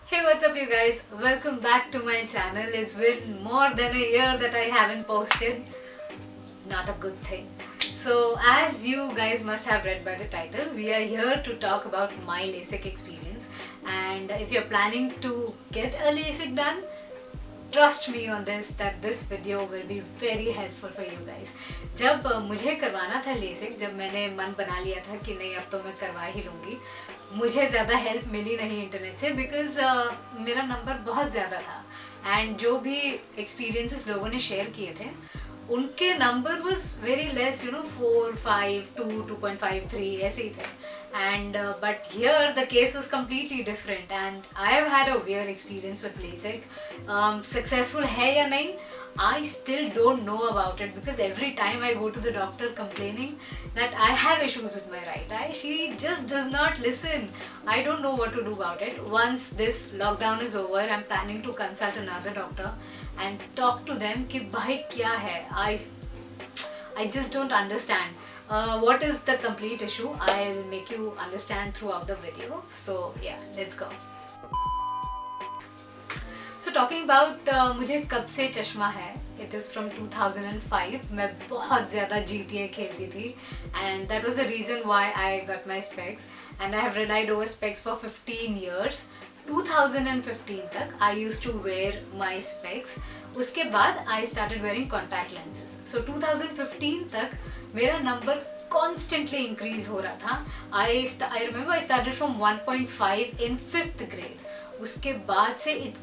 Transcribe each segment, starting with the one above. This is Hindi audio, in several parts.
Hey, what's up you guys? Welcome back to my channel. It's been more than a year that I haven't posted. Not a good thing. So as you guys must have read by the title, we are here to talk about my LASIK experience. And if you're planning to get a LASIK done, trust me on this that this video will be very helpful for you guys. जब मुझे करवाना था लेसिक, जब मैंने मन बना लिया था कि नहीं अब तो मैं करवा ही लूँगी, मुझे ज़्यादा हेल्प मिली नहीं इंटरनेट से बिकॉज मेरा नंबर बहुत ज़्यादा था एंड जो भी एक्सपीरियंसेस लोगों ने शेयर किए थे उनके number was very less, you know 4, 5, 2, 2.53 ऐसे ही थे. And but here the case was completely different and I have had a weird experience with LASIK. Successful है या नहीं, I still don't know about it because every time I go to the doctor complaining that I have issues with my right eye, she just does not listen. I don't know what to do about it. Once this lockdown is over, I'm planning to consult another doctor and talk to them कि भाई क्या है. I just don't understand. What is the complete issue? I'll make you understand throughout the video. So yeah, let's go. So talking about मुझे कब से चश्मा है, it is from 2005. मैं बहुत ज़्यादा GTA खेलती थी and that was the reason why I got my specs and I have relied over specs for 15 years. 2015 तक I used to wear my specs. उसके बाद I started wearing contact lenses. So 2015 तक मेरा नंबर constantly increase हो रहा था. I remember I started from 1.5 in 5th grade. उसके बाद से it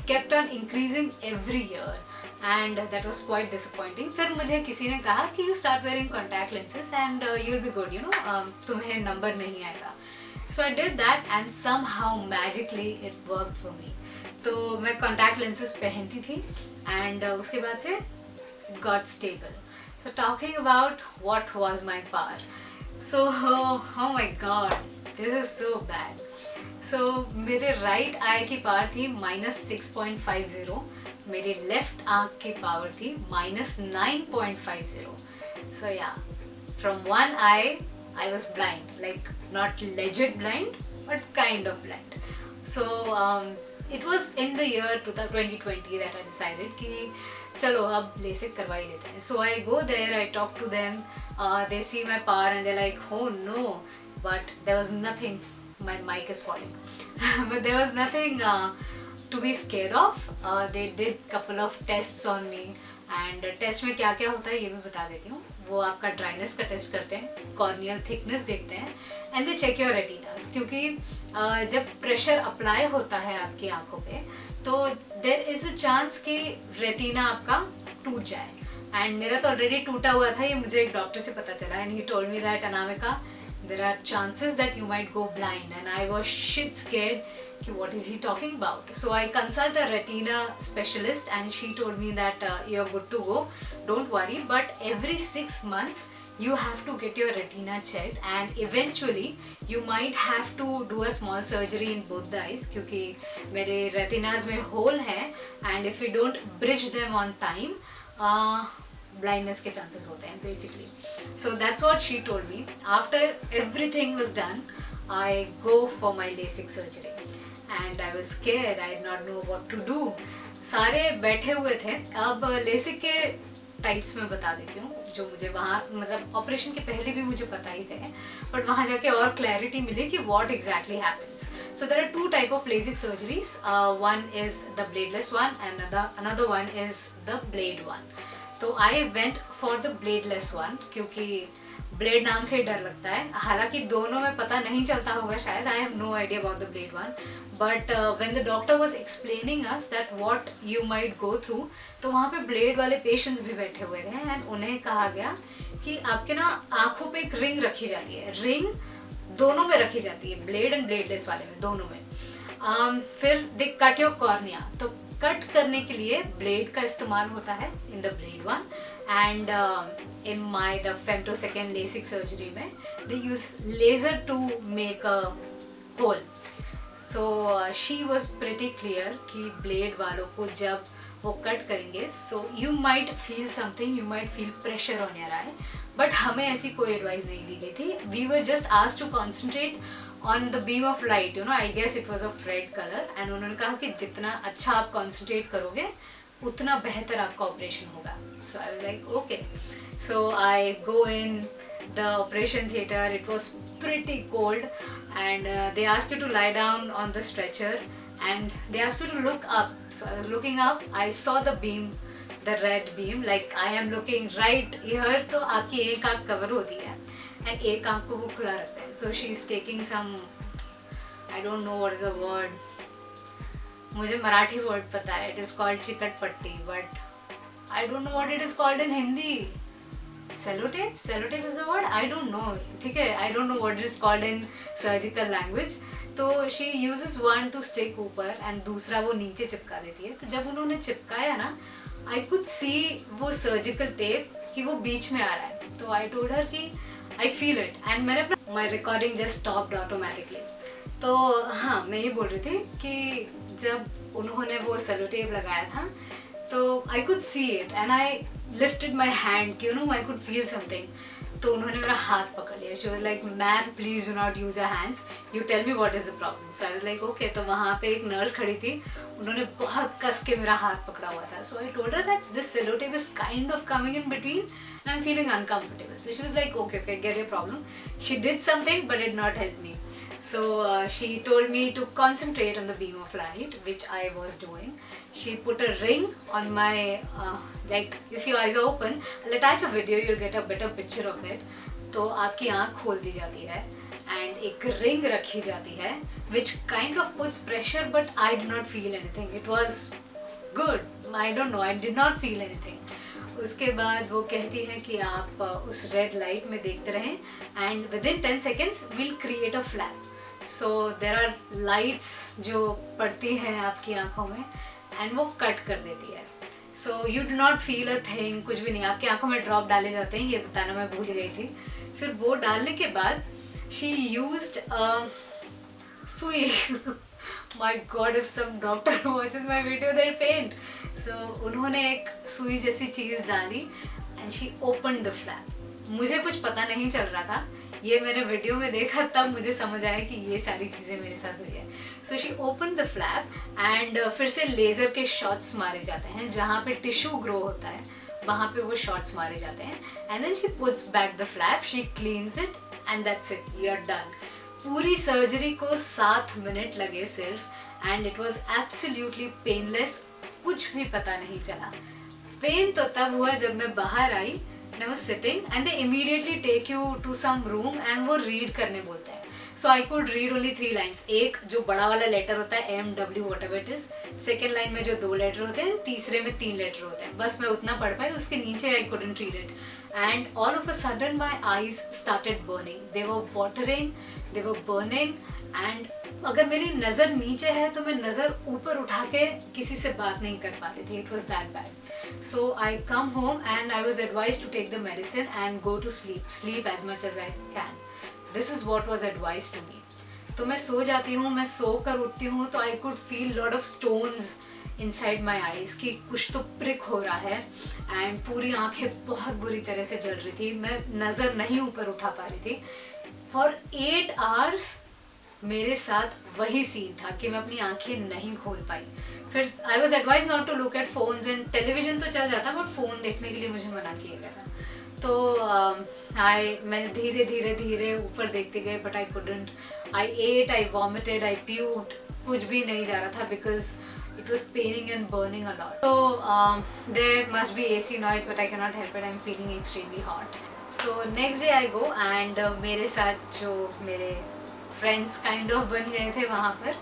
kept on increasing every year and that was quite disappointing. फिर मुझे किसी ने कहा कि you start wearing contact lenses and you'll be good, you know, तुम्हें नंबर नहीं आएगा. So I did that and somehow magically it worked for me. तो मैं contact lenses पहनती थी and उसके बाद से it got stable. So talking about what was my power. So oh my god, this is so bad. So मेरे right eye की पावर थी -6.50, मेरे left आँख की पावर थी -9.50. So yeah, from one eye I was blind, like not legit blind but kind of blind. So it was in the year 2020 that I decided कि चलो अब LASIK करवा ही लेते हैं. So I go there, I talk to them, they see my power and they're like, oh no, but there was nothing. My mic is falling. But there was nothing to be scared of. They did couple of tests on me and test में क्या क्या होता है ये भी बता देती हूँ. वो आपका ड्राइनेस का टेस्ट करते हैं, कॉर्नियल थिकनेस देखते हैं एंड दे चेक योर रेटिनास, क्योंकि जब प्रेशर अप्लाई होता है आपकी आंखों पे तो देयर इज अ चांस कि रेटिना आपका टूट जाए. एंड मेरा तो ऑलरेडी टूटा हुआ था, ये मुझे एक डॉक्टर से पता चला and he told me that Anamika there are chances that you might go blind and I was shit scared कि what is he talking about. So I consult a retina specialist and she told me that you're good to go, don't worry, but every 6 months you have to get your retina checked and eventually you might have to do a small surgery in both the eyes क्योंकि मेरे retinas में hole हैं and if we don't bridge them on time blindness के chances होते हैं basically. So that's what she told me. After everything was done, I go for my LASIK surgery and I was scared. I did not know what to do. सारे बैठे हुए थे. अब LASIK के टाइप्स में बता देती हूँ जो मुझे वहाँ मतलब ऑपरेशन के पहले भी मुझे पता ही थे बट वहाँ जाके और क्लैरिटी मिली कि what exactly happens. So there are two type of LASIK surgeries. One is the bladeless one and another one is the blade one. तो I went for the bladeless one क्योंकि ब्लेड नाम से ही डर लगता है. हालांकि दोनों में पता नहीं चलता होगा शायद. I have no idea about the blade one but when the doctor was explaining us that what you might go through तो वहाँ पे ब्लेड वाले पेशेंट्स भी बैठे हुए थे एंड उन्हें कहा गया कि आपके ना आँखों पे एक रिंग रखी जाती है. रिंग दोनों में रखी जाती है, ब्लेड एंड ब्लेडलेस वाले में, दोनों में. फिर दे कट योर कॉर्निया. तो कट करने के लिए ब्लेड का इस्तेमाल होता है in the blade one and in my the femtosecond LASIK surgery में they use laser to make a hole. So she was pretty clear कि ब्लेड वालों को जब वो कट करेंगे so you might feel something, you might feel pressure on your eye but हमें ऐसी कोई एडवाइस नहीं दी गई थी. We were just asked to concentrate on the beam of light, you know, I guess it was of red colour. And उन्होंने कहा कि जितना अच्छा आप कॉन्सेंट्रेट करोगे उतना बेहतर आपका ऑपरेशन होगा. So I was like okay. So I go in the operation theater. It was pretty cold, and they asked you to lie down on the stretcher, and they asked you to look up. So I was looking up. I saw the beam, the red beam, like I am looking right here. तो आपकी एक आँख कवर होती है and एक आँख को वो खुला रखते हैं. So she is taking some, I don't know what is the word. मुझे मराठी word पता है. It is called चिकट पट्टी, but I don't know what it is called in Hindi. Sellotape is the word, I don't know. ठीक है, I don't know what it is called in surgical language. तो she uses one to stick ऊपर and दूसरा वो नीचे चिपका देती है. तो जब उन्होंने चिपकाया ना, I could see वो surgical tape कि वो बीच में आ रहा है. तो I told her कि I feel it, and मैंने अपना my recording just stopped automatically. तो हाँ, मैं ये बोल रही थी कि जब उन्होंने वो सेलोटेप लगाया था तो I could see it and I lifted my hand, you know, I could feel something. तो उन्होंने मेरा हाथ पकड़ लिया. She was like, ma'am, please do not use your hands. You tell me what is the problem. So I was like, okay. तो वहाँ पे एक नर्स खड़ी थी, उन्होंने बहुत कस के मेरा हाथ पकड़ा हुआ था. So I told her that this sellotape is kind of coming in between and I'm feeling uncomfortable. So she was like, okay, get your problem. She did something but did not help me. So she told me to concentrate on the beam of light, which I was doing. She put a ring on my, like if your eyes are open, I'll attach a video, you'll get a better picture of it. तो आपकी आँख खोल दी जाती है and एक ring रखी जाती है, which kind of puts pressure, but I did not feel anything. It was good. I don't know. I did not feel anything. उसके बाद वो कहती है कि आप उस रेड लाइट में देखते रहें and within 10 seconds we'll create a flap. So there are lights जो पड़ती हैं आपकी आँखों में and वो कट कर देती है. So you do not feel a thing, कुछ भी नहीं. आपकी आँखों में ड्रॉप डाले जाते हैं, ये बताना मैं भूल गई थी. फिर वो डालने के बाद she used सुई. My God, if some doctor watches my video, they'll faint. So उन्होंने एक सुई जैसी चीज़ डाली and she opened the flap. मुझे कुछ पता नहीं चल रहा था, ये मैंने वीडियो में देखा तब मुझे समझ आया कि ये सारी चीज़ें मेरे साथ हुई है. So she open the flap and फिर से लेज़र के शॉट्स मारे जाते हैं. जहाँ पे टिश्यू ग्रो होता है वहाँ पे वो शॉट्स मारे जाते हैं. And then she puts back the flap, she cleans it and that's it, you are done. पूरी सर्जरी को 7 मिनट लगे सिर्फ and it was absolutely painless. कुछ भी पता नहीं चला. पेन तो तब हुआ जब मैं बाहर आई and I was sitting and they immediately take you to some room and वो read करने बोलते हैं. So I could read only 3 lines. एक जो बड़ा वाला लेटर होता है MW whatever it is, second line में जो 2 लेटर होते हैं, तीसरे में 3 लेटर होते हैं. बस मैं उतना पढ़ पाई, उसके नीचे I couldn't read it. And all of a sudden my eyes started burning. They were watering, they were burning and अगर मेरी नज़र नीचे है तो मैं नज़र ऊपर उठा के किसी से बात नहीं कर पाती थी. It was that bad. So I come home and I was advised to take the medicine and go to sleep as much as I can. This is what was advised to me. तो मैं सो जाती हूँ, मैं सो कर उठती हूँ तो I could feel lot of stones inside my eyes कि कुछ तो prick हो रहा है and पूरी आँखें बहुत बुरी तरह से जल रही थी. मैं नज़र नहीं ऊपर उठा पा रही थी. For 8 hours मेरे साथ वही सीन था कि मैं अपनी आंखें नहीं खोल पाई. फिर I was advise not to look at phones and television तो चल जाता बट फ़ोन देखने के लिए मुझे मना किया गया था. तो मैं धीरे धीरे धीरे ऊपर देखते गए but I couldn't. I ate, I vomited, I puked, कुछ भी नहीं जा रहा था because it was paining and burning a lot. So there must be AC noise but I cannot help it. I'm feeling extremely hot. So next day I go and मेरे साथ जो मेरे फ्रेंड्स काइंड ऑफ बन गए थे वहाँ पर,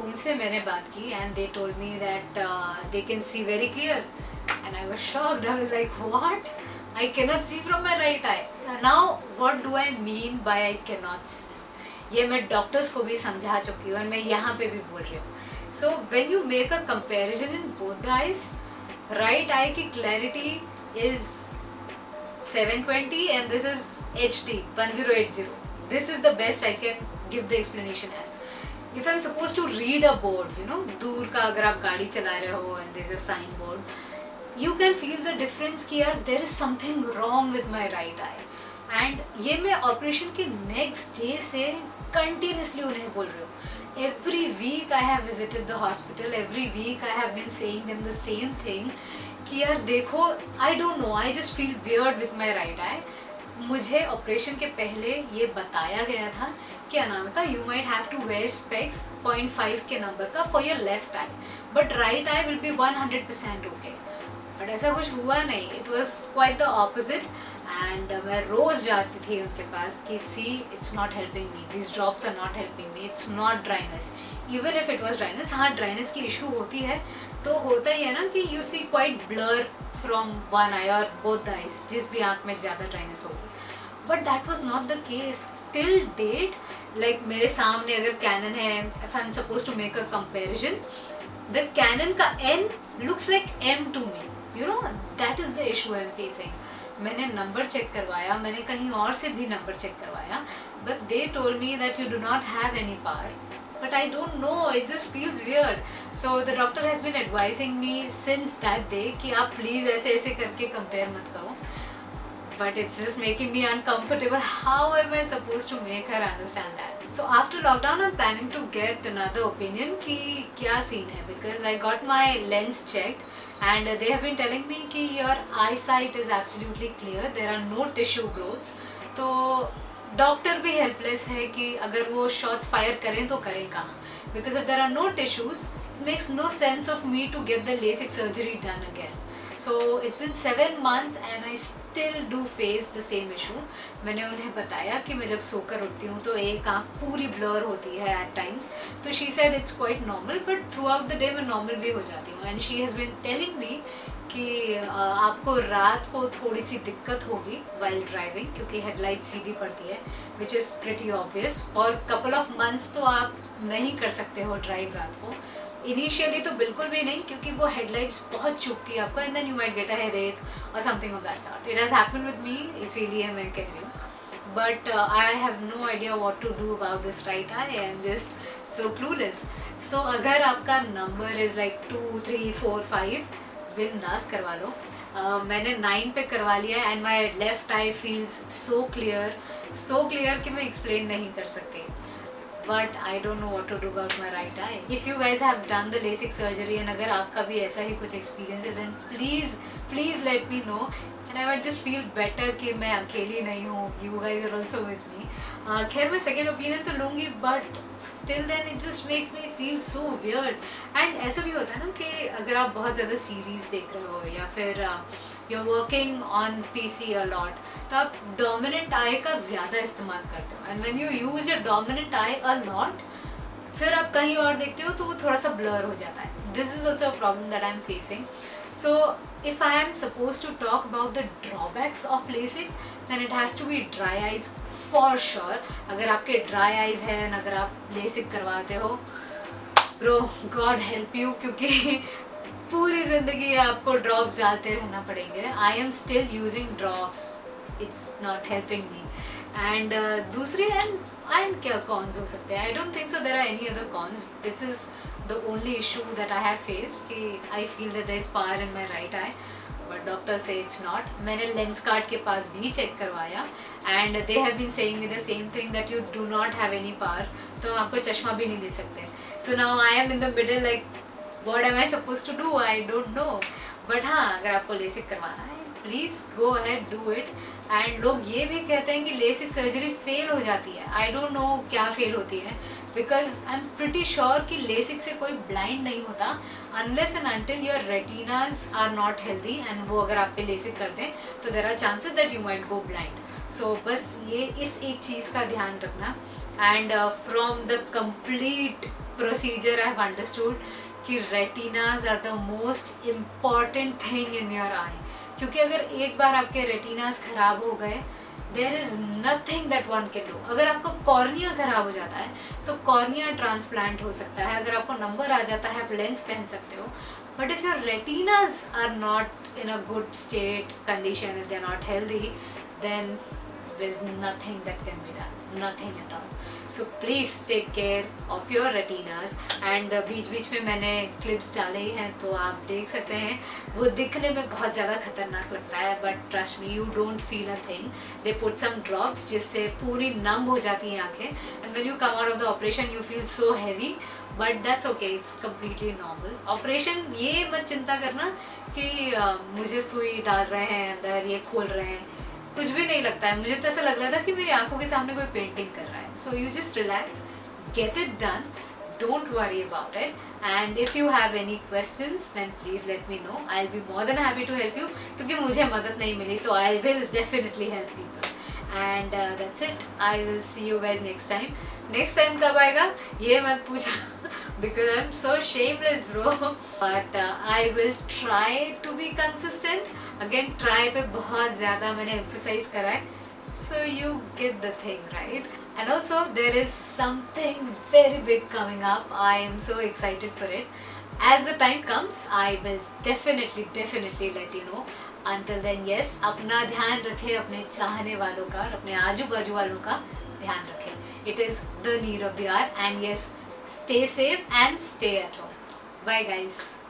उनसे मैंने बात की and they told me that they can see very clear and I was shocked. I was like what, I can not see from my right eye. Now what do I mean by I can not see, ये मैं डॉक्टर्स को भी समझा चुकी हूँ और मैं यहाँ पे भी बोल रही हूँ. So when you make a comparison in both the eyes, right I की clarity is 720 and this is HD 1080. This is the best I can give the explanation as. If I'm supposed to read a board, you know, दूर का अगर आप गाड़ी चला रहे हो and there's a signboard, you can feel the difference कि यार there is something wrong with my right eye. And ये मैं ऑपरेशन के नेक्स्ट डे से कंटिन्यूसली उन्हें बोल रही हूँ। Every week I have visited the hospital, every week I have been saying them the same thing कि यार देखो, I don't know, I just feel weird with my right eye. मुझे ऑपरेशन के पहले ये बताया गया था कि Anamika you might have to wear specs 0.5 के नंबर का for your left eye, but right eye will be 100% okay. But ऐसा कुछ हुआ नहीं, it was quite the opposite. And मैं रोज़ जाती थी उनके पास कि see it's not helping me, this drops are not helping me, it's not dryness. Even if it was dryness, हाँ ड्राइनेस की इशू होती है तो होता ही है ना कि you see quite blur from one eye और बोथ आइज, जिस भी आँख में ज़्यादा ड्राइनेस होगी। But that was not the case till date. Like मेरे सामने अगर कैनन है, if I am suppose to make a comparison, the Canon का N looks like M to me, you know, that is the issue I am facing. मैंने नंबर चेक करवाया, मैंने कहीं और से भी नंबर चेक करवाया, but they told me that you do not have any power, but I don't know, it just feels weird. So the doctor has been advising me since that day कि आप please ऐसे ऐसे करके compare मत करो, but it's just making me uncomfortable. How am I supposed to make her understand that? So after lockdown I'm planning to get another opinion कि क्या scene है, because I got my lens checked and they have been telling me कि your eyesight is absolutely clear, there are no tissue growths. तो डॉक्टर भी हेल्पलेस है कि अगर वो शॉट्स फायर करें तो करें कहाँ, because if there are no tissues it makes no sense of me to get the LASIK surgery done again. So it's been 7 months and I still do face the same issue. मैंने उन्हें बताया कि मैं जब सोकर उठती हूँ तो एक आँख पूरी ब्लर होती है एट टाइम्स, तो she said it's quite normal, but through out the day मैं नॉर्मल भी हो जाती हूँ। And she has been telling me कि आपको रात को थोड़ी सी दिक्कत होगी वाइल ड्राइविंग, क्योंकि हेडलाइट सीधी पड़ती है, विच इज़ प्रिटी ऑब्वियस। और कपल ऑफ मंथ्स तो आप नहीं कर सकते हो ड्राइव रात को, इनिशियली तो बिल्कुल भी नहीं, क्योंकि वो हेडलाइट्स बहुत चुभती है आपको, and then you might get a headache और something of that sort. It has happened with me, इसीलिए मैं कह रही हूँ। But I have no idea what to do about this right I, I am just so clueless. So अगर आपका नंबर इज़ लाइक 2, 3, 4, 5, बिंदास करवा लो। मैंने 9 पे करवा लिया and my left eye feels so clear कि मैं एक्सप्लेन नहीं कर सकती। But I don't know what to do about my right eye. If you guys have done the LASIK surgery and अगर आपका भी ऐसा ही कुछ एक्सपीरियंस है, then please let me know and I would just feel better कि मैं अकेली नहीं हूँ, you guys are also with me. खैर मैं सेकेंड ओपिनियन तो लूँगी, but till then it just makes me feel so weird. And ऐसा भी होता है ना कि अगर आप बहुत ज़्यादा सीरीज़ देख रहे हो या फिर you are working on PC a lot, तो आप डोमिनेंट आई का ज़्यादा इस्तेमाल करते हो, and when you use your dominant eye a lot, फिर आप कहीं और देखते हो तो वो थोड़ा सा ब्लर हो जाता है। This is also a problem that I am facing. So if I am supposed to talk about the drawbacks of LASIK, then it has to be dry eyes for sure. अगर आपके dry eyes हैं, अगर आप LASIK करवाते हो, bro, God help you, क्योंकि पूरी ज़िंदगी आपको ड्रॉप्स डालते रहना पड़ेंगे। I am still using drops, it's not helping me. And दूसरी and क्या cons हो सकते हैं? I don't think so there are any other cons. This is the only issue that I have faced कि I feel that there is power in my right eye, but doctor say it's not. मैंने लेंस कार्ड के पास भी चेक करवाया and they have been saying me the same thing that you do not have any power, तो आपको चश्मा भी नहीं दे सकते। So now I am in the middle like what am I supposed to do? I don't know. But हाँ, अगर आपको लेसिक करवाना है please go ahead do it. And लोग ये भी कहते हैं कि लेसिक सर्जरी फेल हो जाती है। आई डोंट नो क्या फेल होती है, because I am pretty sure कि लेसिक से कोई ब्लाइंड नहीं होता unless and until your retinas are not healthy, and वो अगर आप पे लेसिक कर दें तो there are chances that you might go blind. So बस ये इस एक चीज़ का ध्यान रखना। And from the complete procedure I have understood कि retinas are the most important thing in your eye, क्योंकि अगर एक बार आपके रेटिनाज खराब हो गए there is nothing that one can do. अगर आपको कॉर्निया खराब हो जाता है तो कॉर्निया ट्रांसप्लांट हो सकता है, अगर आपको नंबर आ जाता है आप लेंस पहन सकते हो, but if your retinas are not in a good state condition, if they are not healthy, then there is nothing that can be done. nothing at all. So please take care of your retinas. And बीच बीच में मैंने clips डाले ही हैं तो आप देख सकते हैं, वो दिखने में बहुत ज़्यादा खतरनाक लगता है, but trust me, you don't feel a thing. They put some drops जिससे पूरी numb हो जाती हैं आँखें, and when you come out of the operation you feel so heavy, but that's okay, it's completely normal. Operation ये मत चिंता करना कि मुझे सुई डाल रहे हैं अंदर, ये खोल रहे हैं, कुछ भी नहीं लगता है. मुझे तो ऐसा लग रहा था कि मेरी आंखों के सामने कोई पेंटिंग कर रहा है. So you just relax, get it done, don't worry about it. And if you have any questions then please let me know. I will be more than happy to help you, क्योंकि मुझे मदद नहीं मिली तो I will definitely help people. And that's it. I will see you guys next time. Next time कब आएगा ये मत पूछना because I'm so shameless bro, but I will try to be consistent. Again, try पे बहुत ज़्यादा मैंने emphasize करा है, so you get the thing right. And also there is something very big coming up. I am so excited for it. As the time comes, I will definitely let you know. Until then, yes, अपना ध्यान रखें, अपने चाहने वालों का और अपने आजू बाजू वालों का ध्यान रखें. It is the need of the hour. And yes, stay safe and stay at home. Bye guys.